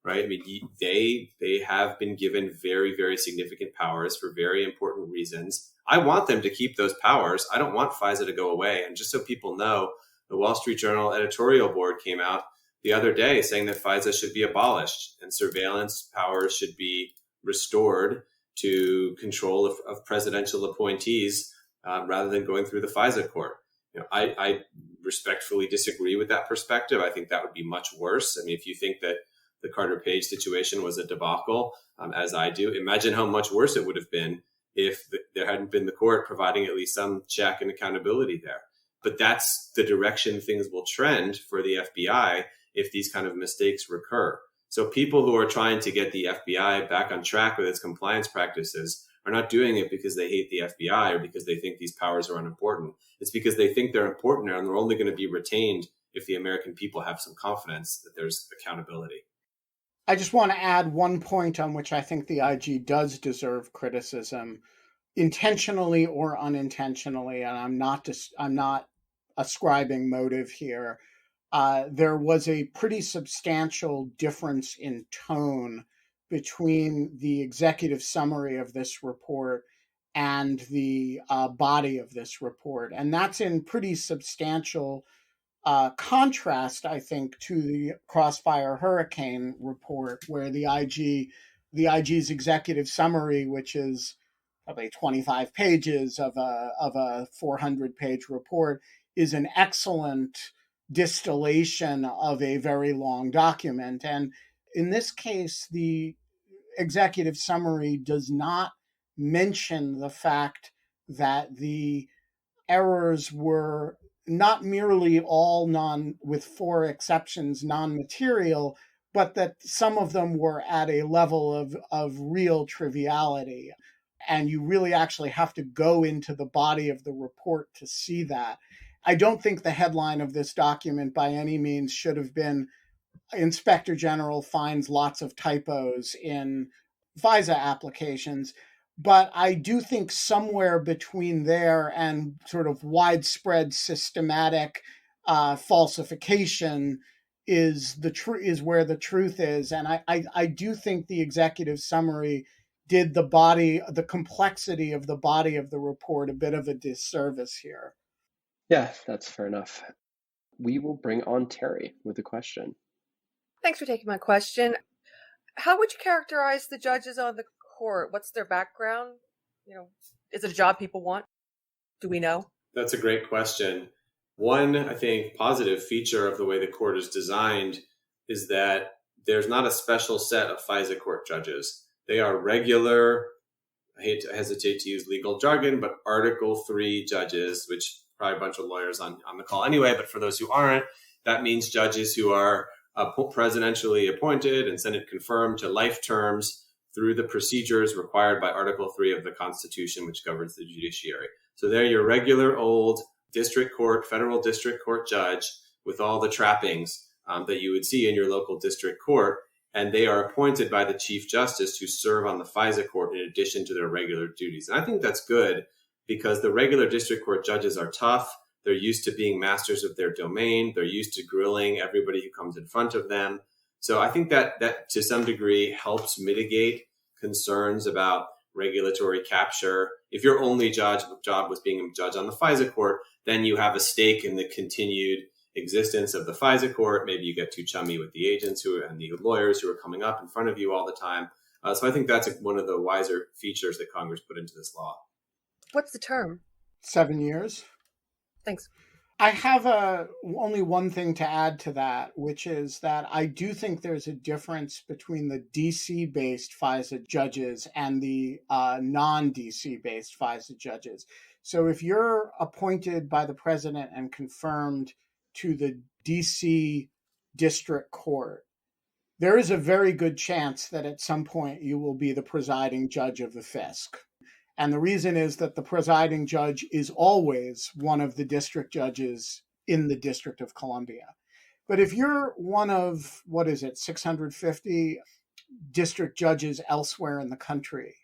right? I mean, they have been given very, very significant powers for very important reasons. I want them to keep those powers. I don't want FISA to go away. And just so people know, the Wall Street Journal editorial board came out the other day saying that FISA should be abolished and surveillance powers should be restored to control of presidential appointees rather than going through the FISA court. I respectfully disagree with that perspective. I think that would be much worse. I mean, if you think that the Carter Page situation was a debacle, as I do, imagine how much worse it would have been if there hadn't been the court providing at least some check and accountability there. But that's the direction things will trend for the FBI if these kind of mistakes recur. So people who are trying to get the FBI back on track with its compliance practices are not doing it because they hate the FBI or because they think these powers are unimportant. It's because they think they're important and they're only going to be retained if the American people have some confidence that there's accountability. I just want to add one point on which I think the IG does deserve criticism, intentionally or unintentionally, and I'm not ascribing motive here. There was a pretty substantial difference in tone between the executive summary of this report and the body of this report. And that's in pretty substantial contrast, I think, to the Crossfire Hurricane report, where the IG's executive summary, which is probably 25 pages of a 400-page report, is an excellent distillation of a very long document. And in this case, the executive summary does not mention the fact that the errors were not merely all with 4 exceptions, non-material, but that some of them were at a level of real triviality. And you really actually have to go into the body of the report to see that. I don't think the headline of this document by any means should have been Inspector General finds lots of typos in FISA applications. But I do think somewhere between there and sort of widespread systematic falsification is where the truth is. And I do think the executive summary did the complexity of the body of the report a bit of a disservice here. Yeah, that's fair enough. We will bring on Terry with a question. Thanks for taking my question. How would you characterize the judges on the court? What's their background? Is it a job people want? Do we know? That's a great question. One, I think, positive feature of the way the court is designed is that there's not a special set of FISA court judges. They are regular, I hesitate to use legal jargon, but Article 3 judges, which probably a bunch of lawyers on the call anyway, but for those who aren't, that means judges who are presidentially appointed and Senate confirmed to life terms through the procedures required by Article 3 of the Constitution, which governs the judiciary. So they're your regular old federal district court judge with all the trappings that you would see in your local district court. And they are appointed by the Chief Justice who serve on the FISA court in addition to their regular duties. And I think that's good because the regular district court judges are tough. They're used to being masters of their domain. They're used to grilling everybody who comes in front of them. So I think that to some degree helps mitigate concerns about regulatory capture. If your only job was being a judge on the FISA court, then you have a stake in the continued existence of the FISA court. Maybe you get too chummy with the agents and the lawyers who are coming up in front of you all the time. So I think that's one of the wiser features that Congress put into this law. What's the term? 7 years. Thanks. I have only one thing to add to that, which is that I do think there's a difference between the DC-based FISA judges and the non-DC-based FISA judges. So if you're appointed by the president and confirmed to the DC District Court, there is a very good chance that at some point you will be the presiding judge of the FISC. And the reason is that the presiding judge is always one of the district judges in the District of Columbia. But if you're one of, 650 district judges elsewhere in the country,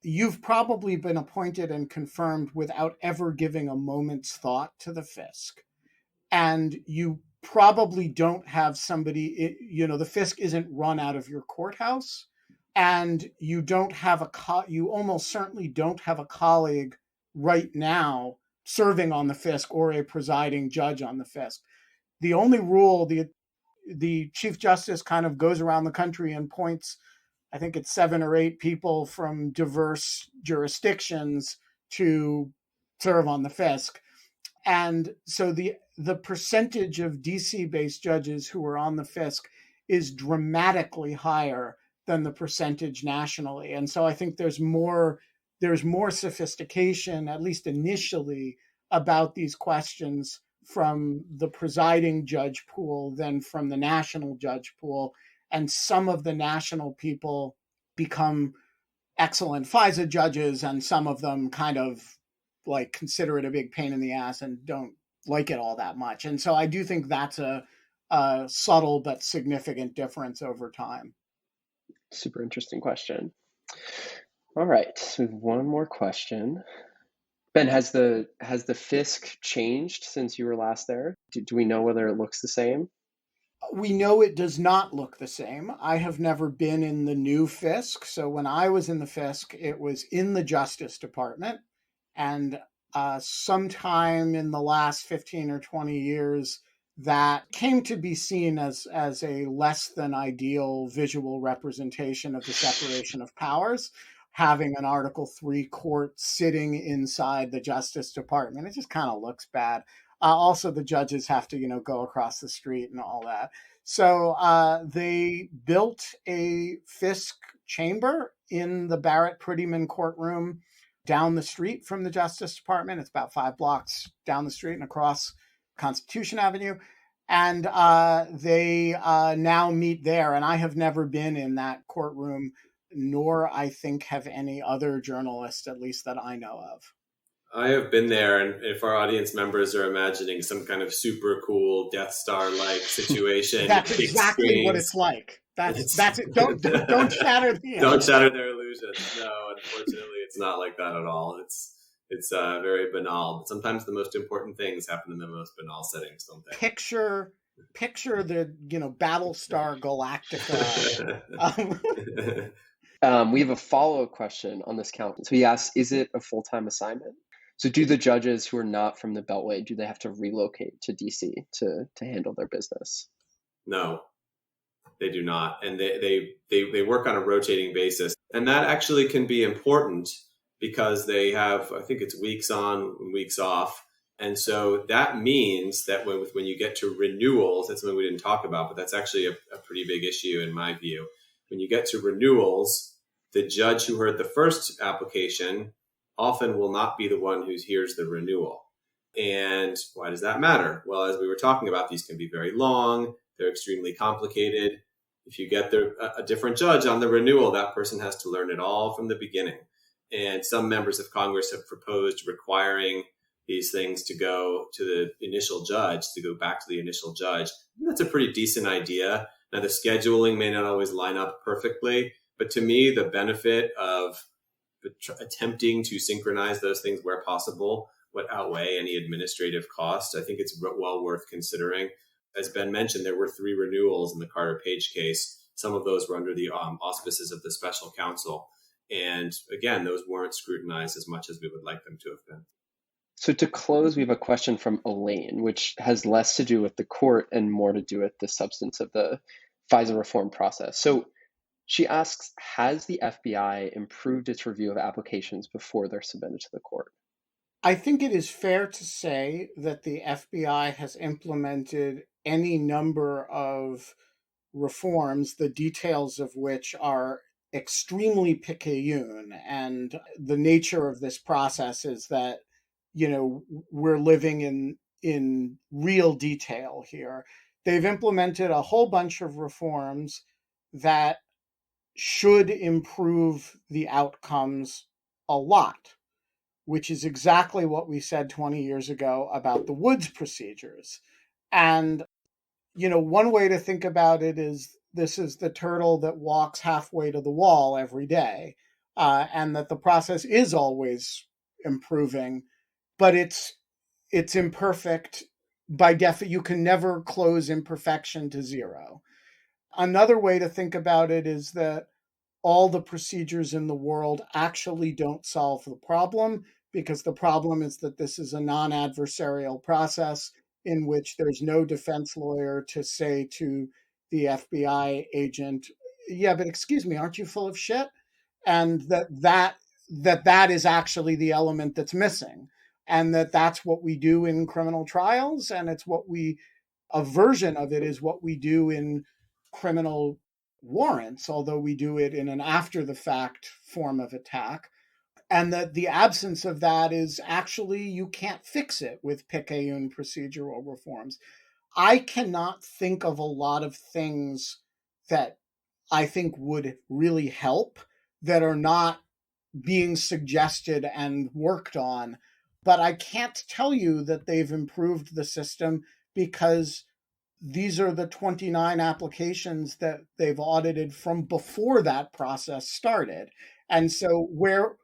you've probably been appointed and confirmed without ever giving a moment's thought to the FISC. And you probably don't have somebody, the FISC isn't run out of your courthouse. And you don't have you almost certainly don't have a colleague right now serving on the FISC or a presiding judge on the FISC. The only rule, the Chief Justice kind of goes around the country and points, I think it's 7 or 8 people from diverse jurisdictions to serve on the FISC. And so the percentage of DC-based judges who are on the FISC is dramatically higher than the percentage nationally. And so I think there's more sophistication, at least initially, about these questions from the presiding judge pool than from the national judge pool. And some of the national people become excellent FISA judges, and some of them kind of consider it a big pain in the ass and don't like it all that much. And so I do think that's a subtle but significant difference over time. Super interesting question. All right, so one more question. Ben, has the FISC changed since you were last there? Do we know whether it looks the same? We know it does not look the same. I have never been in the new FISC. So when I was in the FISC, it was in the Justice Department. And sometime in the last 15 or 20 years, that came to be seen as a less than ideal visual representation of the separation of powers, having an Article 3 court sitting inside the Justice Department. It just kind of looks bad. Also, the judges have to, go across the street and all that. So they built a FISC chamber in the Barrett Prettyman courtroom down the street from the Justice Department. It's about 5 blocks down the street and across Constitution Avenue. And they now meet there. And I have never been in that courtroom, nor I think have any other journalists, at least that I know of. I have been there, and if our audience members are imagining some kind of super cool Death Star-like situation, that's exactly what it's like. That's it. Don't shatter the don't shatter their illusions. No, unfortunately, it's not like that at all. It's very banal. But sometimes the most important things happen in the most banal settings, don't they? Picture the Battlestar Galactica. We have a follow-up question on this count. So he asks, is it a full-time assignment? So do the judges who are not from the Beltway, do they have to relocate to DC to handle their business? No. They do not. And they work on a rotating basis. And that actually can be important because they have, I think it's weeks on, weeks off. And so that means that when you get to renewals, that's something we didn't talk about, but that's actually a pretty big issue in my view. When you get to renewals, the judge who heard the first application often will not be the one who hears the renewal. And why does that matter? Well, as we were talking about, these can be very long. They're extremely complicated. If you get a different judge on the renewal, that person has to learn it all from the beginning. And some members of Congress have proposed requiring these things to go to the initial judge, to go back to the initial judge. And that's a pretty decent idea. Now, the scheduling may not always line up perfectly, but to me, the benefit of attempting to synchronize those things where possible would outweigh any administrative cost. I think it's well worth considering. As Ben mentioned, there were 3 renewals in the Carter Page case. Some of those were under the auspices of the special counsel. And again, those weren't scrutinized as much as we would like them to have been. So to close, we have a question from Elaine, which has less to do with the court and more to do with the substance of the FISA reform process. So she asks, has the FBI improved its review of applications before they're submitted to the court? I think it is fair to say that the FBI has implemented any number of reforms, the details of which are extremely picayune. And the nature of this process is that, we're living in real detail here. They've implemented a whole bunch of reforms that should improve the outcomes a lot, which is exactly what we said 20 years ago about the Woods procedures. And, one way to think about it is this is the turtle that walks halfway to the wall every day, and that the process is always improving, but it's imperfect by definition. You can never close imperfection to zero. Another way to think about it is that all the procedures in the world actually don't solve the problem, because the problem is that this is a non-adversarial process in which there's no defense lawyer to say to the FBI agent, yeah, but excuse me, aren't you full of shit? And that is actually the element that's missing. And that's what we do in criminal trials. And a version of it is what we do in criminal warrants, although we do it in an after the fact form of attack. And that the absence of that is actually, you can't fix it with picayune procedural reforms. I cannot think of a lot of things that I think would really help that are not being suggested and worked on. But I can't tell you that they've improved the system, because these are the 29 applications that they've audited from before that process started. And so where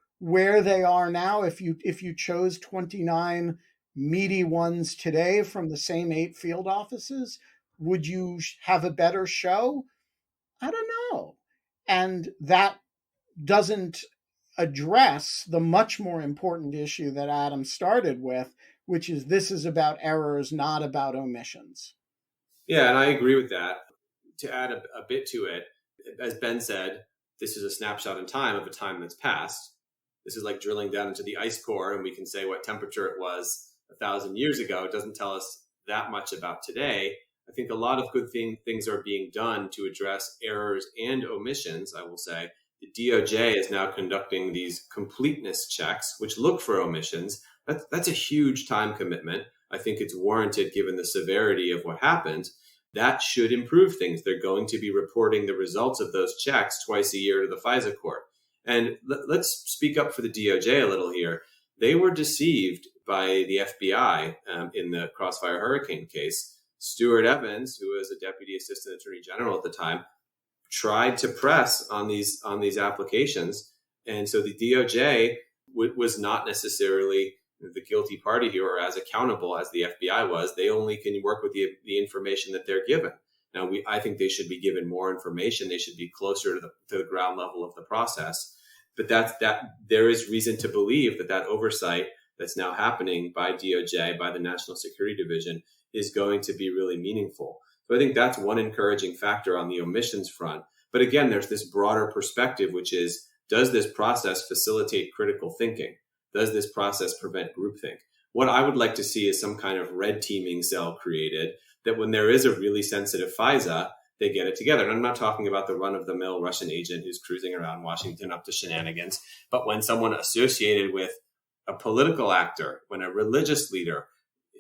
they are now, if you chose 29 meaty ones today from the same 8 field offices, would you have a better show? I don't know. And that doesn't address the much more important issue that Adam started with, which is this is about errors, not about omissions. Yeah, and I agree with that. To add a bit to it, as Ben said, this is a snapshot in time of a time that's passed. This is like drilling down into the ice core, and we can say what temperature it was 1,000 years ago. It doesn't tell us that much about today. I think a lot of good things are being done to address errors and omissions, I will say. The DOJ is now conducting these completeness checks, which look for omissions. That's a huge time commitment. I think it's warranted given the severity of what happened. That should improve things. They're going to be reporting the results of those checks twice a year to the FISA court. And let's speak up for the DOJ a little here. They were deceived by the FBI in the Crossfire Hurricane case. Stuart Evans, who was a Deputy Assistant Attorney General at the time, tried to press on these applications. And so the DOJ was not necessarily the guilty party here or as accountable as the FBI was. They only can work with the information that they're given. Now, I think they should be given more information. They should be closer to the ground level of the process. But there is reason to believe that oversight that's now happening by DOJ, by the National Security Division, is going to be really meaningful. So I think that's one encouraging factor on the omissions front. But again, there's this broader perspective, which is, does this process facilitate critical thinking? Does this process prevent groupthink? What I would like to see is some kind of red teaming cell created that when there is a really sensitive FISA, they get it together. And I'm not talking about the run-of-the-mill Russian agent who's cruising around Washington up to shenanigans, but when someone associated with a political actor, when a religious leader,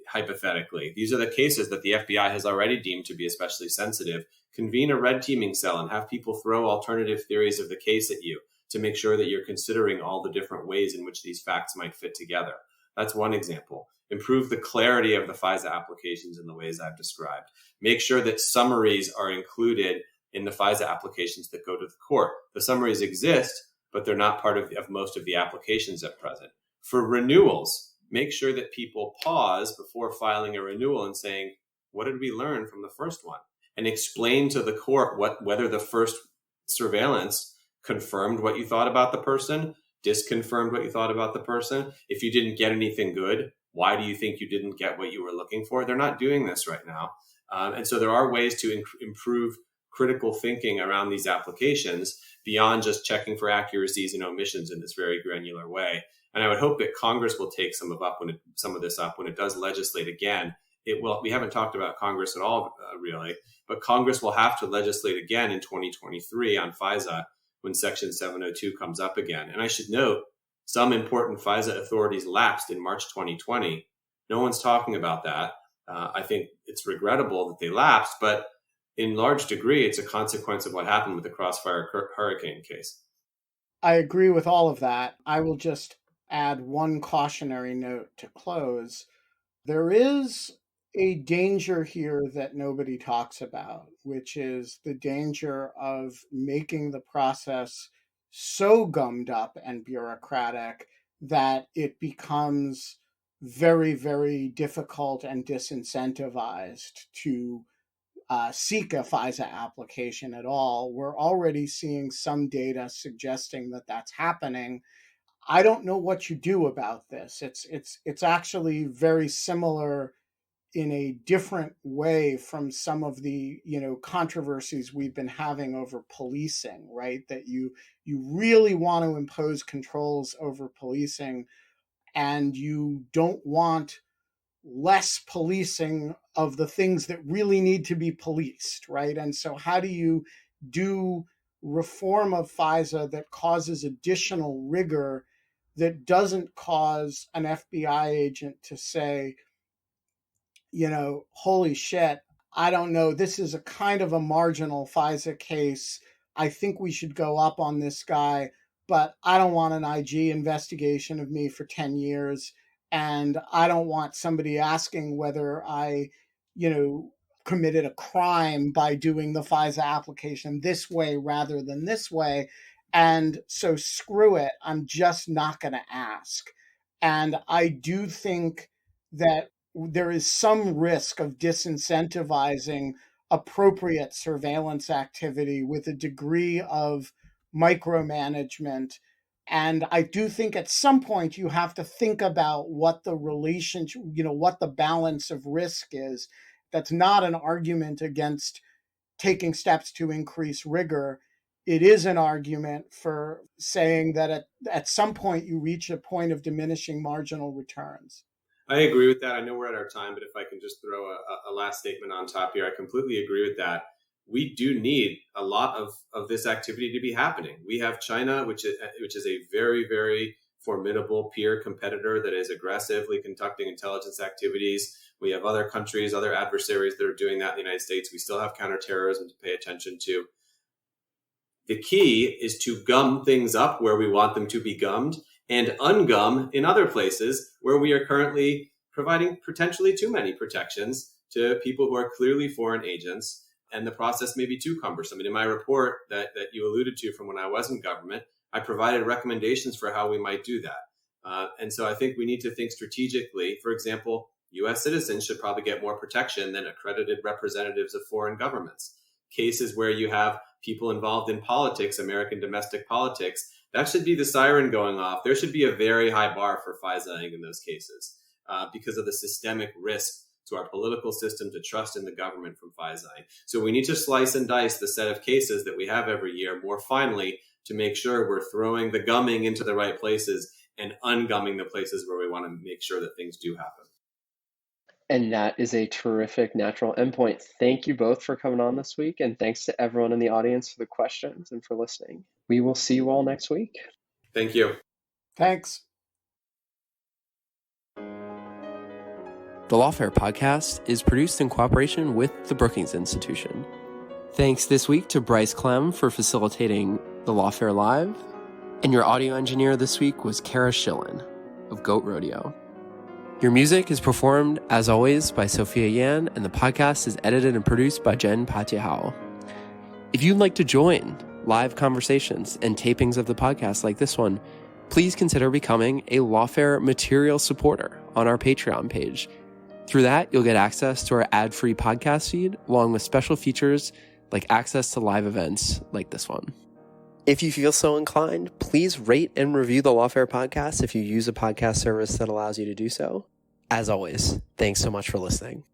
hypothetically, these are the cases that the FBI has already deemed to be especially sensitive, convene a red teaming cell and have people throw alternative theories of the case at you to make sure that you're considering all the different ways in which these facts might fit together. That's one example. Improve the clarity of the FISA applications in the ways I've described. Make sure that summaries are included in the FISA applications that go to the court. The summaries exist, but they're not part of most of the applications at present. For renewals, make sure that people pause before filing a renewal and saying, what did we learn from the first one? And explain to the court whether the first surveillance confirmed what you thought about the person, disconfirmed what you thought about the person. If you didn't get anything good, why do you think you didn't get what you were looking for? They're not doing this right now. And so there are ways to improve critical thinking around these applications beyond just checking for accuracies and omissions in this very granular way. And I would hope that Congress will take some of this up when it does legislate again. It will. We haven't talked about Congress at all, really, but Congress will have to legislate again in 2023 on FISA when Section 702 comes up again. And I should note, some important FISA authorities lapsed in March 2020. No one's talking about that. I think it's regrettable that they lapsed, but in large degree, it's a consequence of what happened with the Crossfire Hurricane case. I agree with all of that. I will just add one cautionary note to close. There is a danger here that nobody talks about, which is the danger of making the process so gummed up and bureaucratic that it becomes very, very difficult and disincentivized to seek a FISA application at all. We're already seeing some data suggesting that that's happening. I don't know what you do about this. It's actually very similar in a different way from some of the controversies we've been having over policing, right? That you really want to impose controls over policing, and you don't want less policing of the things that really need to be policed, right? And so how do you do reform of FISA that causes additional rigor that doesn't cause an FBI agent to say, holy shit, I don't know, this is a kind of a marginal FISA case. I think we should go up on this guy, but I don't want an IG investigation of me for 10 years. And I don't want somebody asking whether I, committed a crime by doing the FISA application this way rather than this way. And so screw it, I'm just not going to ask. And I do think that there is some risk of disincentivizing appropriate surveillance activity with a degree of micromanagement. And I do think at some point you have to think about what the relationship, what the balance of risk is. That's not an argument against taking steps to increase rigor. It is an argument for saying that at some point you reach a point of diminishing marginal returns. I agree with that. I know we're at our time, but if I can just throw a last statement on top here, I completely agree with that. We do need a lot of this activity to be happening. We have China, which is a very, very formidable peer competitor that is aggressively conducting intelligence activities. We have other countries, other adversaries that are doing that in the United States. We still have counterterrorism to pay attention to. The key is to gum things up where we want them to be gummed and ungum in other places where we are currently providing potentially too many protections to people who are clearly foreign agents, and the process may be too cumbersome. And in my report that you alluded to from when I was in government, I provided recommendations for how we might do that. And so I think we need to think strategically. For example, U.S. citizens should probably get more protection than accredited representatives of foreign governments. Cases where you have people involved in politics, American domestic politics, that should be the siren going off. There should be a very high bar for FISA-ing in those cases because of the systemic risk to our political system, to trust in the government from FISA. So we need to slice and dice the set of cases that we have every year more finely to make sure we're throwing the gumming into the right places and ungumming the places where we want to make sure that things do happen. And that is a terrific natural endpoint. Thank you both for coming on this week, and thanks to everyone in the audience for the questions and for listening. We will see you all next week. Thank you. Thanks. The Lawfare podcast is produced in cooperation with the Brookings Institution. Thanks this week to Bryce Clem for facilitating the Lawfare Live. And your audio engineer this week was Kara Schillen of Goat Rodeo. Your music is performed, as always, by Sophia Yan, and the podcast is edited and produced by Jen Patiahao. If you'd like to join live conversations and tapings of the podcast like this one, please consider becoming a Lawfare material supporter on our Patreon page. Through that, you'll get access to our ad-free podcast feed, along with special features like access to live events like this one. If you feel so inclined, please rate and review the Lawfare podcast if you use a podcast service that allows you to do so. As always, thanks so much for listening.